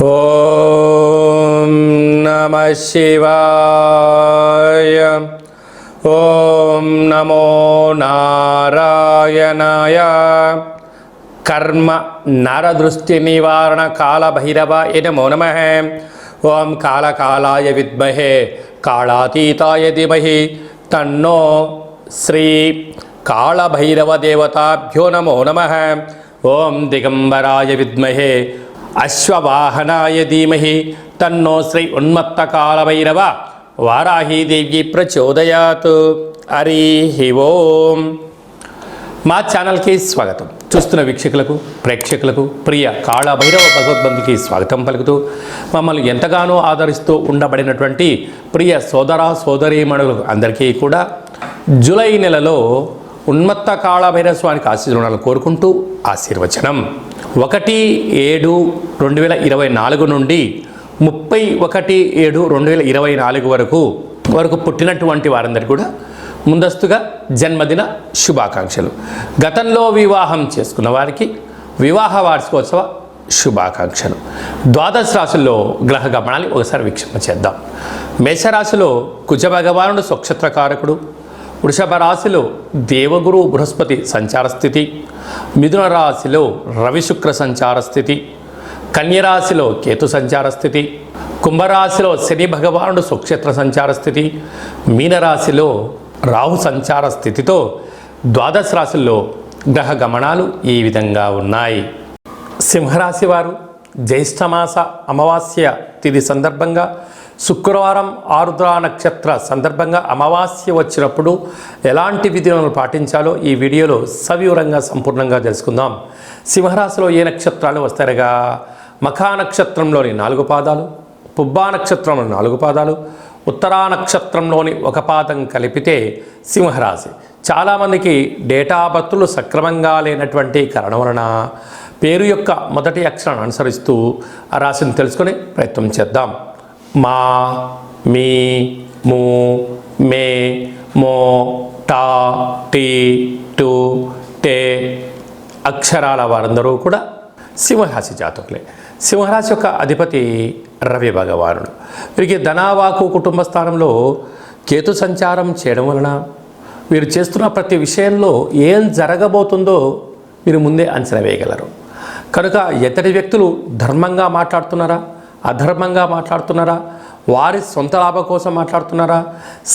ఓం నమః శివాయ. ఓం నమో నారాయణాయ. కర్మ నరదృష్టి నివారణ కాళభైరవాయ నమో నమః. ఓం కాళకాలాయ విద్మహే కాళాతీతాయ ధీమహి తన్నో శ్రీ కాళభైరవదేవతాభ్యో నమో నమః. ఓం దిగంబరాయ విద్మహే అశ్వవాహనాయ ధీమహి తన్నో శ్రీ ఉన్మత్త కాళభైరవ వారాహీదేవి ప్రచోదయాత్. హరి ఓం. మా ఛానల్కి స్వాగతం. చూస్తున్న వీక్షకులకు ప్రేక్షకులకు ప్రియ కాళభైరవ భగవద్బంధుకి స్వాగతం పలుకుతూ మమ్మల్ని ఎంతగానో ఆదరిస్తూ ఉండబడినటువంటి ప్రియ సోదర సోదరీమణులకు అందరికీ కూడా జూలై నెలలో ఉన్మత్త కాళభైరవ స్వామికి ఆశీర్వాదాలు కోరుకుంటూ ఆశీర్వచనం. 1/7/2024 నుండి 31/7/2024 వరకు పుట్టినటువంటి వారందరికీ కూడా ముందస్తుగా జన్మదిన శుభాకాంక్షలు. గతంలో వివాహం చేసుకున్న వారికి వివాహ వార్షికోత్సవ శుభాకాంక్షలు. ద్వాదశ రాశుల్లో గ్రహ గమనాన్ని ఒకసారి వీక్షణ చేద్దాం. మేషరాశిలో కుజ భగవానుడు స్వక్షత్రకారకుడు. వృషభ రాశిలో దేవగురు బృహస్పతి సంచార స్థితి. మిథున రాశిలో రవి శుక్ర సంచార స్థితి. కన్యరాశిలో కేతు సంచార స్థితి. కుంభరాశిలో శని భగవానుడు స్వక్షేత్ర సంచార స్థితి. మీనరాశిలో రాహు సంచార స్థితితో ద్వాదశ రాశుల్లో గ్రహ గమనాలు ఈ విధంగా ఉన్నాయి. సింహరాశి వారు జ్యేష్ఠమాస అమావాస్య తిథి సందర్భంగా శుక్రవారం ఆరుద్ర నక్షత్ర సందర్భంగా అమావాస్య వచ్చినప్పుడు ఎలాంటి విధులను పాటించాలో ఈ వీడియోలో సవివరంగా సంపూర్ణంగా తెలుసుకుందాం. సింహరాశిలో ఏ నక్షత్రాలు వస్తారుగా మఖా నక్షత్రంలోని 4 పాదాలు, పుబ్బా నక్షత్రంలోని 4 పాదాలు, ఉత్తరా నక్షత్రంలోని 1 పాదం కలిపితే సింహరాశి. చాలామందికి డేటా బర్త్లు సక్రమంగా లేనటువంటి కారణం వలన పేరు యొక్క మొదటి అక్షరాన్ని అనుసరిస్తూ ఆ రాశిని తెలుసుకునే ప్రయత్నం చేద్దాం. మా, మీ, ము, మే, మో, టా, టీ, టు, టే అక్షరాల వారందరూ కూడా సింహరాశి జాతకులే. సింహరాశి యొక్క అధిపతి రవి భగవానుడు. వీరికి ధనావాకు కుటుంబ స్థానంలో కేతు సంచారం చేయడం వలన వీరు చేస్తున్న ప్రతి విషయంలో ఏం జరగబోతుందో మీరు ముందే అంచనా వేయగలరు. కనుక ఎత్తటి వ్యక్తులు ధర్మంగా మాట్లాడుతున్నారా, అధర్మంగా మాట్లాడుతున్నారా, వారి సొంత లాభం కోసం మాట్లాడుతున్నారా,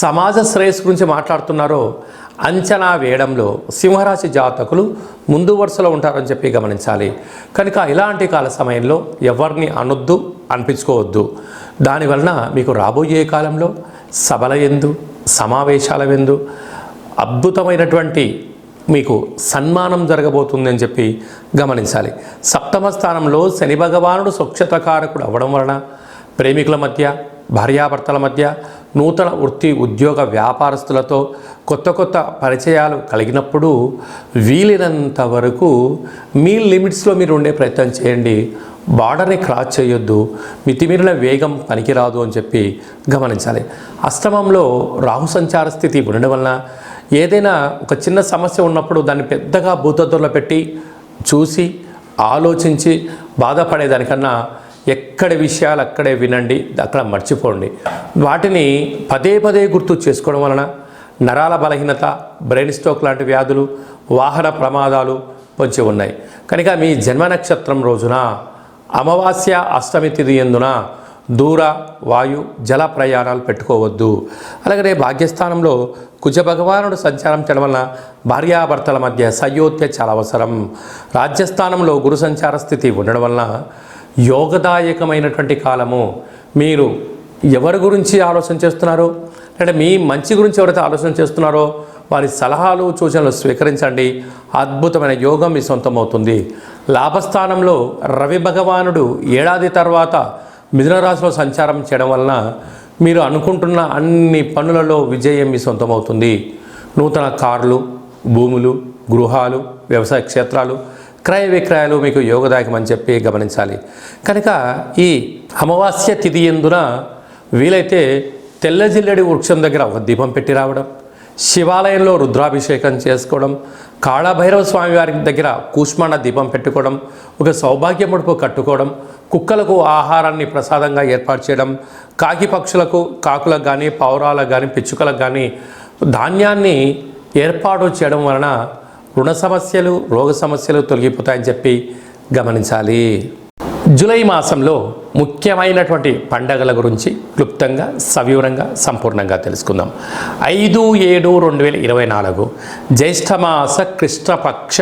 సమాజ శ్రేయస్సు గురించి మాట్లాడుతున్నారో అంచనా వేయడంలో సింహరాశి జాతకులు ముందు వరుసలో ఉంటారని చెప్పి గమనించాలి. కనుక ఇలాంటి కాల సమయంలో ఎవరిని అనొద్దు, అనిపించుకోవద్దు. దానివలన మీకు రాబోయే కాలంలో సభల యందు సమావేశాల యందు అద్భుతమైనటువంటి మీకు సన్మానం జరగబోతుందని చెప్పి గమనించాలి. సప్తమ స్థానంలో శని భగవానుడు స్వక్షేత్రకారకుడు అవ్వడం వలన ప్రేమికుల మధ్య, భార్యాభర్తల మధ్య, నూతన వృత్తి ఉద్యోగ వ్యాపారస్తులతో కొత్త కొత్త పరిచయాలు కలిగినప్పుడు వీలైనంత వరకు మీ లిమిట్స్లో మీరు ఉండే ప్రయత్నం చేయండి. బార్డర్ని క్రాస్ చేయొద్దు. మితిమీరిన వేగం పనికిరాదు అని చెప్పి గమనించాలి. అష్టమంలో రాహు సంచార స్థితి ఉండడం వలన ఏదైనా ఒక చిన్న సమస్య ఉన్నప్పుడు దాన్ని పెద్దగా భూతద్దులో పెట్టి చూసి ఆలోచించి బాధపడేదానికన్నా ఎక్కడి విషయాలు అక్కడే వినండి, అక్కడ మర్చిపోండి. వాటిని పదే పదే గుర్తు చేసుకోవడం వలన నరాల బలహీనత, బ్రెయిన్ స్ట్రోక్ లాంటి వ్యాధులు, వాహన ప్రమాదాలు పొంచి ఉన్నాయి. కనుక మీ జన్మ నక్షత్రం రోజున అమావాస్య అష్టమి తిథి యందున దూర వాయు జల ప్రయాణాలు పెట్టుకోవద్దు. అలాగే భాగ్యస్థానంలో కుజ భగవానుడు సంచారం చేయడం వలన భార్యాభర్తల మధ్య సయోధ్య చాలా అవసరం. రాజ్యస్థానంలో గురు సంచార స్థితి ఉండడం వలన యోగదాయకమైనటువంటి కాలము. మీరు ఎవరి గురించి ఆలోచన చేస్తున్నారో, అంటే మీ మంచి గురించి ఎవరైతే ఆలోచన చేస్తున్నారో వారి సలహాలు సూచనలు స్వీకరించండి. అద్భుతమైన యోగం మీ సొంతమవుతుంది. లాభస్థానంలో రవి భగవానుడు ఏడాది తర్వాత మిథున రాశిలో సంచారం చేయడం వలన మీరు అనుకుంటున్న అన్ని పనులలో విజయం మీ సొంతమవుతుంది. నూతన కార్లు, భూములు, గృహాలు, వ్యవసాయ క్షేత్రాలు, క్రయ విక్రయాలు మీకు యోగదాయకమని చెప్పి గమనించాలి. కనుక ఈ అమావాస్య తిథి యందున వీలైతే తెల్ల జిల్లెడి వృక్షం దగ్గర ఒక దీపం పెట్టి రావడం, శివాలయంలో రుద్రాభిషేకం చేసుకోవడం, కాళభైరవ స్వామి వారి దగ్గర కూష్మాండ దీపం పెట్టుకోవడం, ఒక సౌభాగ్య ముడుపు కట్టుకోవడం, కుక్కలకు ఆహారాన్ని ప్రసాదంగా ఏర్పాటు చేయడం, కాకి పక్షులకు, కాకులకు కానీ, పౌరాలకు కానీ, పిచ్చుకలకు కానీ ధాన్యాన్ని ఏర్పాటు చేయడం వలన రుణ సమస్యలు, రోగ సమస్యలు తొలగిపోతాయని చెప్పి గమనించాలి. జూలై మాసంలో ముఖ్యమైనటువంటి పండగల గురించి క్లుప్తంగా, సవివరంగా, సంపూర్ణంగా తెలుసుకుందాం. 5/7/2024 జ్యేష్ఠమాస కృష్ణపక్ష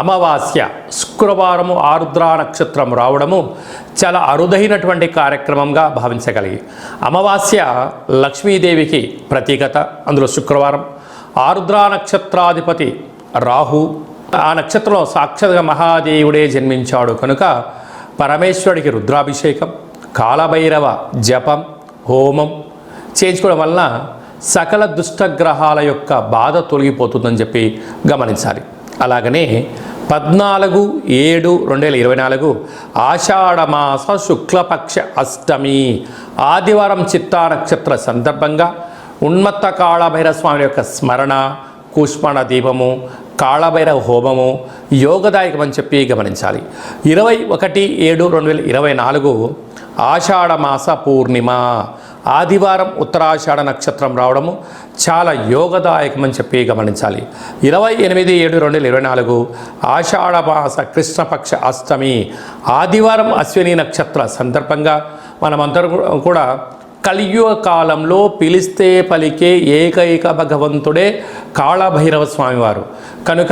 అమావాస్య శుక్రవారము ఆరుద్రా నక్షత్రం రావడము చాలా అరుదైనటువంటి కార్యక్రమంగా భావించగలిగి, అమావాస్య లక్ష్మీదేవికి ప్రతీకత. అందులో శుక్రవారం, ఆరుద్రా నక్షత్రాధిపతి రాహు, ఆ నక్షత్రంలో సాక్షాత్గా మహాదేవుడే జన్మించాడు కనుక పరమేశ్వరుడికి రుద్రాభిషేకం, కాలభైరవ జపం, హోమం చేయించుకోవడం వలన సకల దుష్టగ్రహాల యొక్క బాధ తొలగిపోతుందని చెప్పి గమనించాలి. అలాగనే 14/7/2024 ఆషాఢమాస శుక్లపక్ష అష్టమి ఆదివారం చిత్తా నక్షత్ర సందర్భంగా ఉన్మత్త కాళభైరవ స్వామి యొక్క స్మరణ, కూష్మాణ దీపము, కాళభైరవ హోమము యోగదాయకమని చెప్పి గమనించాలి. 21/7/2024 ఆషాఢమాస పూర్ణిమ ఆదివారం ఉత్తరాషాఢ నక్షత్రం రావడము చాలా యోగదాయకమని చెప్పి గమనించాలి. 28/7/2024 ఆషాఢమాస కృష్ణపక్ష అష్టమి ఆదివారం అశ్విని నక్షత్ర సందర్భంగా మనమందరం కూడా కలియుగ కాలంలో పిలిస్తే పలికే ఏకైక భగవంతుడే కాళభైరవ స్వామివారు కనుక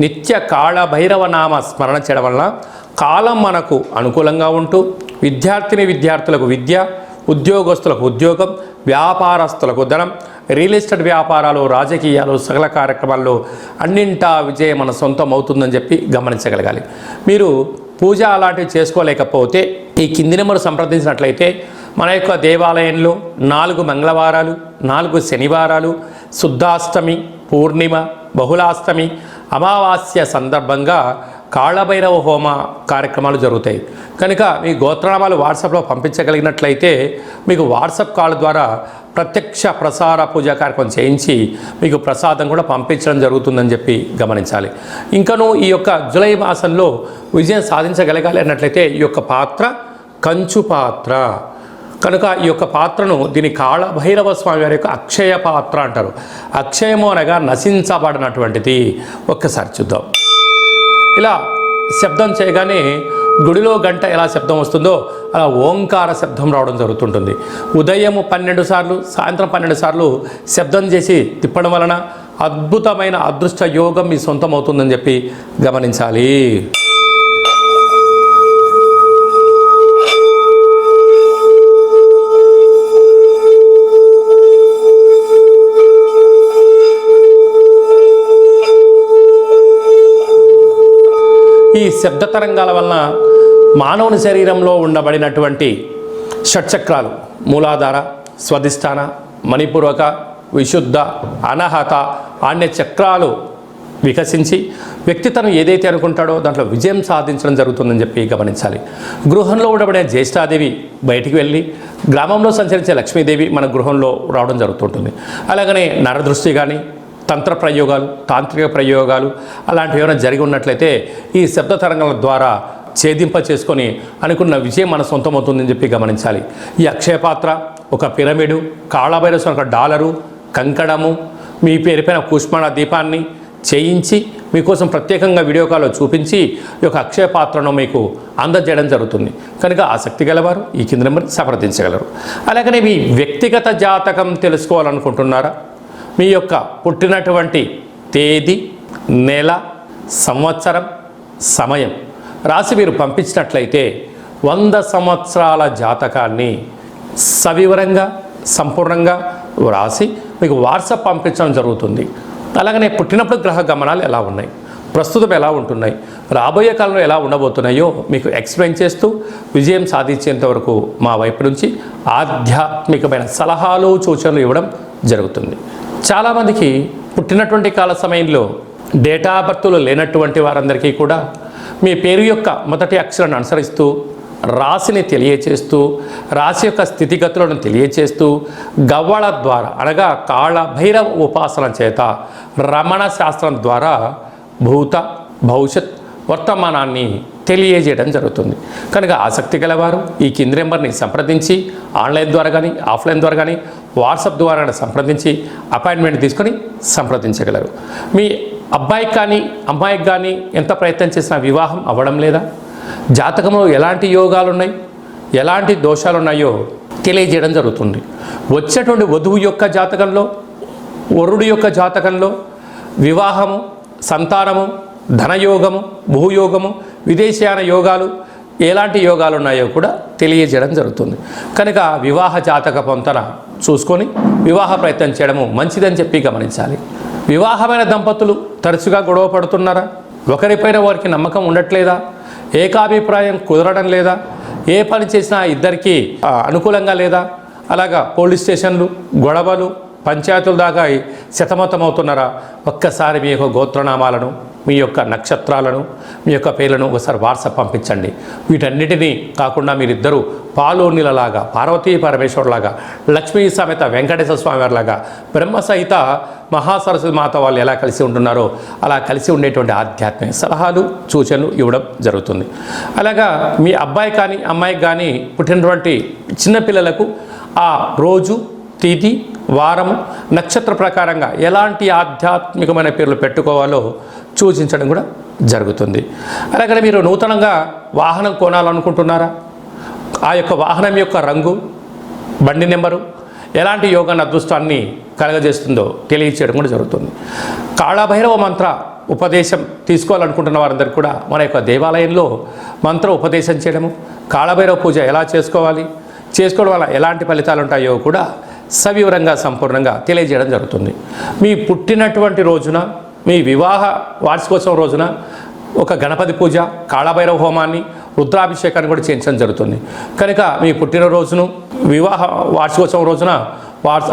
నిత్య కాళభైరవ నామ స్మరణ చేయడం వలన కాలం మనకు అనుకూలంగా ఉంటూ విద్యార్థులకు విద్య, ఉద్యోగస్తులకు ఉద్యోగం, వ్యాపారస్తులకు ధనం, రియల్ ఎస్టేట్ వ్యాపారాలు, రాజకీయాలు, సకల కార్యక్రమాల్లో అన్నింటా విజయం మన సొంతం అవుతుందని చెప్పి గమనించగలగాలి. మీరు పూజ అలాంటివి చేసుకోలేకపోతే ఈ కింది నెంబరు సంప్రదించినట్లయితే మన యొక్క దేవాలయంలో 4 మంగళవారాలు, 4 శనివారాలు, శుద్ధాష్టమి, పూర్ణిమ, బహుళాష్టమి, అమావాస్య సందర్భంగా కాళభైరవ హోమ కార్యక్రమాలు జరుగుతాయి కనుక మీ గోత్రనామాలు వాట్సాప్లో పంపించగలిగినట్లయితే మీకు వాట్సాప్ కాల్ ద్వారా ప్రత్యక్ష ప్రసార పూజా కార్యక్రమం చేయించి మీకు ప్రసాదం కూడా పంపించడం జరుగుతుందని చెప్పి గమనించాలి. ఇంకనూ ఈ యొక్క జూలై మాసంలో విజయం సాధించగలగాలి అన్నట్లయితే ఈ యొక్క పాత్ర కంచు పాత్ర కనుక ఈ యొక్క పాత్రను దీని కాళభైరవ స్వామి వారి యొక్క అక్షయ పాత్ర అంటారు. అక్షయము అనగా నశించబడినటువంటిది. ఒక్కసారి చూద్దాం. ఇలా శబ్దం చేయగానే గుడిలో గంట ఎలా శబ్దం వస్తుందో అలా ఓంకార శబ్దం రావడం జరుగుతుంటుంది. ఉదయం 12 సార్లు, సాయంత్రం 12 సార్లు శబ్దం చేసి తిప్పడం వలన అద్భుతమైన అదృష్ట యోగం మీ సొంతం అవుతుందని చెప్పి గమనించాలి. ఈ శబ్ద తరంగాల వలన మానవుని శరీరంలో ఉండబడినటువంటి షట్చక్రాలు మూలాధార, స్వధిష్టాన, మణిపూర్వక, విశుద్ధ, అనహత అనే చక్రాలు వికసించి వ్యక్తి తను ఏదైతే అనుకుంటాడో దాంట్లో విజయం సాధించడం జరుగుతుందని చెప్పి గమనించాలి. గృహంలో ఉండబడే జ్యేష్ఠాదేవి బయటికి వెళ్ళి గ్రామంలో సంచరించే లక్ష్మీదేవి మన గృహంలో రావడం జరుగుతుంటుంది. అలాగనే నరదృష్టి కానీ, తంత్ర ప్రయోగాలు, తాంత్రిక ప్రయోగాలు అలాంటివి ఏమైనా జరిగి ఉన్నట్లయితే ఈ శబ్ద తరంగాల ద్వారా ఛేదింప చేసుకొని అనుకున్న విజయం మన సొంతం అవుతుందని చెప్పి గమనించాలి. ఈ అక్షయపాత్ర, ఒక పిరమిడు, కాళభైరవ స్వామి ఒక డాలరు, కంకణము, మీ పేరుపైన కూష్మాణ దీపాన్ని చేయించి మీకోసం ప్రత్యేకంగా వీడియో కాల్లో చూపించి ఈ యొక్క అక్షయ పాత్రను మీకు అందజేయడం జరుగుతుంది కనుక ఆసక్తి గలవారు ఈ కింద నెంబర్ సంప్రదించగలరు. అలాగనే మీ వ్యక్తిగత జాతకం తెలుసుకోవాలనుకుంటున్నారా? మీ యొక్క పుట్టినటువంటి తేదీ, నెల, సంవత్సరం, సమయం రాసి మీరు పంపించినట్లయితే 100 సంవత్సరాల జాతకాన్ని సవివరంగా, సంపూర్ణంగా వ్రాసి మీకు వాట్సాప్ పంపించడం జరుగుతుంది. అలాగనే పుట్టినప్పుడు గ్రహ గమనాలు ఎలా ఉన్నాయి, ప్రస్తుతం ఎలా ఉంటున్నాయి, రాబోయే కాలంలో ఎలా ఉండబోతున్నాయో మీకు ఎక్స్ప్లెయిన్ చేస్తూ విజయం సాధించేంత వరకు మా వైపు నుంచి ఆధ్యాత్మికమైన సలహాలు, సూచనలు ఇవ్వడం జరుగుతుంది. చాలామందికి పుట్టినటువంటి కాల సమయంలో డేటా బర్త్లు లేనటువంటి వారందరికీ కూడా మీ పేరు యొక్క మొదటి అక్షరాన్ని అనుసరిస్తూ రాశిని తెలియచేస్తూ రాశి యొక్క స్థితిగతులను తెలియచేస్తూ గవ్వళ ద్వారా అనగా కాళభైరవ ఉపాసన చేత రమణ శాస్త్రం ద్వారా భూత, భవిష్యత్, వర్తమానాన్ని తెలియజేయడం జరుగుతుంది. కనుక ఆసక్తి గలవారు ఈ కింది నెంబర్ని సంప్రదించి ఆన్లైన్ ద్వారా కానీ ఆఫ్లైన్ ద్వారా కానీ వాట్సాప్ ద్వారా సంప్రదించి అపాయింట్మెంట్ తీసుకొని సంప్రదించగలరు. మీ అబ్బాయికి కానీ అమ్మాయికి కానీ ఎంత ప్రయత్నం చేసినా వివాహం అవ్వడం లేదా, జాతకంలో ఎలాంటి యోగాలు ఉన్నాయి, ఎలాంటి దోషాలు ఉన్నాయో తెలియజేయడం జరుగుతుంది. వచ్చేటువంటి వధువు యొక్క జాతకంలో, వరుడు యొక్క జాతకంలో వివాహము, సంతానము, ధనయోగము, భూయోగము, విదేశీయాన యోగాలు ఎలాంటి యోగాలు ఉన్నాయో కూడా తెలియజేయడం జరుగుతుంది. కనుక వివాహ జాతక పొంతన చూసుకొని వివాహ ప్రయత్నం చేయడము మంచిదని చెప్పి గమనించాలి. వివాహమైన దంపతులు తరచుగా గొడవ పడుతున్నారా? ఒకరిపైన వారికి నమ్మకం ఉండట్లేదా? ఏకాభిప్రాయం కుదరడం లేదా? ఏ పని చేసినా ఇద్దరికీ అనుకూలంగా లేదా? అలాగా పోలీస్ స్టేషన్లు, గొడవలు, పంచాయతీల దాకా శతమతమవుతున్నారా? ఒక్కసారి మీ యొక్క గోత్రనామాలను, మీ యొక్క నక్షత్రాలను, మీ యొక్క పేర్లను ఒకసారి వాట్సాప్ పంపించండి. వీటన్నిటినీ కాకుండా మీరిద్దరూ పాలోనిలలాగా, పార్వతీ పరమేశ్వరులాగా, లక్ష్మీ సమేత వెంకటేశ్వర స్వామి వారిలాగా, బ్రహ్మ సహిత మహాసరస్వతి మాత వాళ్ళు ఎలా కలిసి ఉంటున్నారో అలా కలిసి ఉండేటువంటి ఆధ్యాత్మిక సలహాలు, సూచనలు ఇవ్వడం జరుగుతుంది. అలాగా మీ అబ్బాయి కానీ అమ్మాయికి కానీ పుట్టినటువంటి చిన్నపిల్లలకు ఆ రోజు, తిథి, వారము, నక్షత్ర ప్రకారంగా ఎలాంటి ఆధ్యాత్మికమైన పేర్లు పెట్టుకోవాలో సూచించడం కూడా జరుగుతుంది. అలాగే మీరు నూతనంగా వాహనం కొనాలనుకుంటున్నారా? ఆ యొక్క వాహనం యొక్క రంగు, బండి నెంబరు ఎలాంటి యోగాన్ని, అదృష్టాన్ని కలగజేస్తుందో తెలియచేయడం కూడా జరుగుతుంది. కాళభైరవ మంత్ర ఉపదేశం తీసుకోవాలనుకుంటున్న వారందరికీ కూడా మన యొక్క దేవాలయంలో మంత్ర ఉపదేశం చేయడము, కాళభైరవ పూజ ఎలా చేసుకోవాలి, చేసుకోవడం వల్ల ఎలాంటి ఫలితాలు ఉంటాయో కూడా సవివరంగా సంపూర్ణంగా తెలియజేయడం జరుగుతుంది. మీ పుట్టినటువంటి రోజున, మీ వివాహ వార్షికోత్సవం రోజున ఒక గణపతి పూజ, కాళభైరవ హోమాన్ని, రుద్రాభిషేకాన్ని కూడా చేయించడం జరుగుతుంది. కనుక మీ పుట్టినరోజును, వివాహ వార్షికోత్సవం రోజున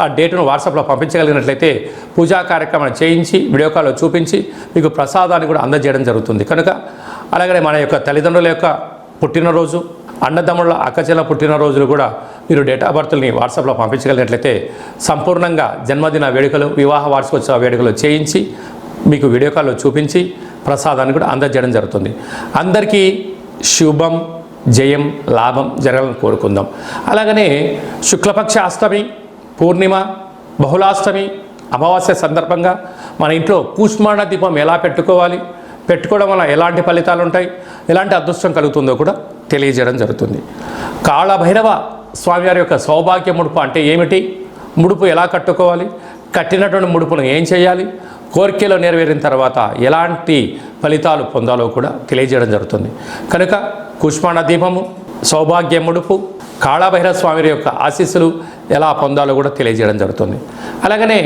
ఆ డేటును వాట్సాప్లో పంపించగలిగినట్లయితే పూజా కార్యక్రమాన్ని చేయించి వీడియో కాల్లో చూపించి మీకు ప్రసాదాన్ని కూడా అందజేయడం జరుగుతుంది. కనుక అలాగే మన యొక్క తల్లిదండ్రుల యొక్క పుట్టినరోజు, అన్నదమ్ముల అక్కచెల్ల పుట్టినరోజులు కూడా మీరు డేట్ ఆఫ్ బర్త్ని వాట్సాప్లో పంపించగలిగినట్లయితే సంపూర్ణంగా జన్మదిన వేడుకలు, వివాహ వార్షికోత్సవ వేడుకలు చేయించి మీకు వీడియో కాల్లో చూపించి ప్రసాదాన్ని కూడా అందజేయడం జరుగుతుంది. అందరికీ శుభం, జయం, లాభం జరగాలని కోరుకుందాం. అలాగనే శుక్లపక్ష అష్టమి, పూర్ణిమ, బహుళాష్టమి, అమావాస్య సందర్భంగా మన ఇంట్లో కూష్మాండ దీపం ఎలా పెట్టుకోవడం వల్ల ఎలాంటి ఫలితాలు ఉంటాయి, ఎలాంటి అదృష్టం కలుగుతుందో కూడా తెలియజేయడం జరుగుతుంది. కాళభైరవ స్వామివారి యొక్క సౌభాగ్య ముడుపు అంటే ఏమిటి, ముడుపు ఎలా కట్టుకోవాలి, కట్టినటువంటి ముడుపును ఏం చేయాలి, కోరికలో నెరవేరిన తర్వాత ఎలాంటి ఫలితాలు పొందాలో కూడా తెలియజేయడం జరుగుతుంది. కనుక కూష్మాండ దీపము, సౌభాగ్య ముడుపు, కాళభైరవ స్వామి యొక్క ఆశీస్సులు ఎలా పొందాలో కూడా తెలియజేయడం జరుగుతుంది. అలాగనే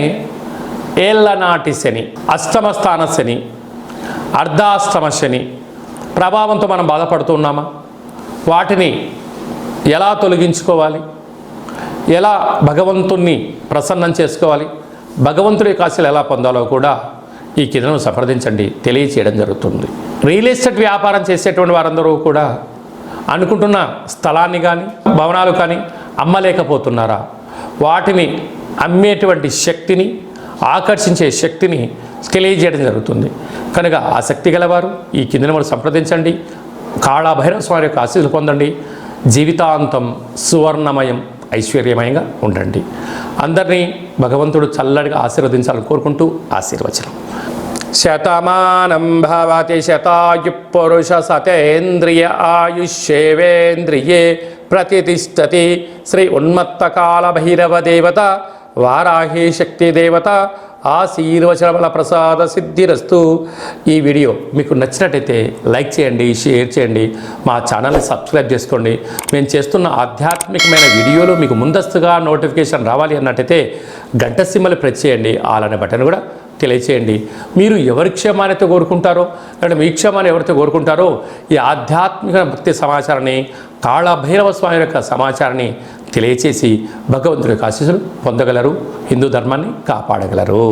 ఏళ్ళనాటి శని, అష్టమ స్థాన శని, అర్ధాష్టమ శని ప్రభావంతో మనం బాధపడుతున్నామా? వాటిని ఎలా తొలగించుకోవాలి, ఎలా భగవంతుణ్ణి ప్రసన్నం చేసుకోవాలి, భగవంతుడి కాశీలు ఎలా పొందాలో కూడా ఈ కిందను సంప్రదించండి, తెలియచేయడం జరుగుతుంది. రియల్ ఎస్టేట్ వ్యాపారం చేసేటువంటి వారందరూ కూడా అనుకుంటున్న స్థలాన్ని కానీ భవనాలు కానీ అమ్మలేకపోతున్నారా? వాటిని అమ్మేటువంటి శక్తిని, ఆకర్షించే శక్తిని తెలియజేయడం జరుగుతుంది. కనుక ఆసక్తి గలవారు ఈ కింద నెంబర్ సంప్రదించండి. కాళభైరవ స్వామి యొక్క ఆశీస్సులు పొందండి. జీవితాంతం సువర్ణమయం, ఐశ్వర్యమయంగా ఉండండి. అందరినీ భగవంతుడు చల్లడిగా ఆశీర్వదించాలని కోరుకుంటూ ఆశీర్వచనం. శతమానం భవతి శతాయు పురుష సతేంద్రియ ఆయుష్యేవేంద్రియే ప్రతిష్టతి. శ్రీ ఉన్మత్త కాళభైరవ దేవత, వారాహి శక్తి దేవత ఆశీర్వచన బల ప్రసాద సిద్ధిరస్తు. ఈ వీడియో మీకు నచ్చినట్టయితే లైక్ చేయండి, షేర్ చేయండి, మా ఛానల్ని సబ్స్క్రైబ్ చేసుకోండి. మేము చేస్తున్న ఆధ్యాత్మికమైన వీడియోలు మీకు ముందస్తుగా నోటిఫికేషన్ రావాలి అన్నట్టయితే గంట సింబల్ ప్రెస్ చేయండి, ఆల్ అనే బటన్ కూడా తెలియచేయండి. మీరు ఎవరి క్షేమాన్ని కోరుకుంటారో, లేదా మీ క్షేమాన్ని ఎవరితో కోరుకుంటారో ఈ ఆధ్యాత్మిక భక్తి సమాచారాన్ని, కాళభైరవ స్వామి యొక్క సమాచారాన్ని తెలియచేసి భగవంతుడి యొక్క ఆశీస్సులు పొందగలరు, హిందూ ధర్మాన్ని కాపాడగలరు.